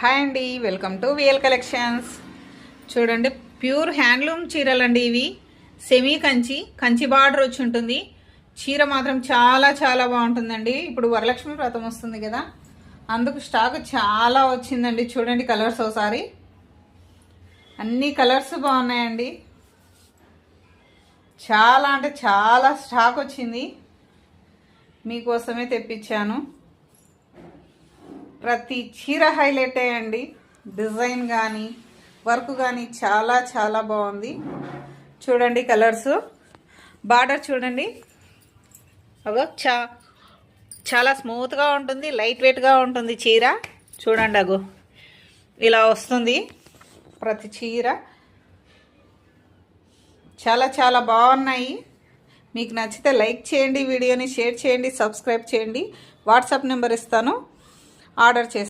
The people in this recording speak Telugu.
హాయ్ అండి, వెల్కమ్ టు విఎల్ కలెక్షన్స్. చూడండి, ప్యూర్ హ్యాండ్లూమ్ చీరలండి ఇవి. సెమీ కంచి బార్డర్ వచ్చి ఉంటుంది. చీర మాత్రం చాలా చాలా బాగుంటుందండి. ఇప్పుడు వరలక్ష్మి వ్రతం వస్తుంది కదా, అందుకు స్టాక్ చాలా వచ్చిందండి. చూడండి కలర్స్ ఒకసారి, అన్ని కలర్స్ బాగున్నాయండి. చాలా అంటే చాలా స్టాక్ వచ్చింది, మీకోసమే తెప్పించాను. ప్రతి చీర హైలైట్ అయ్యండి. డిజైన్ కానీ వర్క్ కానీ చాలా చాలా బాగుంది. చూడండి కలర్స్, బార్డర్ చూడండి, అగో చాలా స్మూత్గా ఉంటుంది, లైట్ వెయిట్గా ఉంటుంది చీర. చూడండి అగో ఇలా వస్తుంది ప్రతి చీర. చాలా చాలా బాగున్నాయి. మీకు నచ్చితే లైక్ చేయండి, వీడియోని షేర్ చేయండి, సబ్స్క్రైబ్ చేయండి. వాట్సాప్ నెంబర్ ఇస్తాను, ఆర్డర్ చేస్తాను.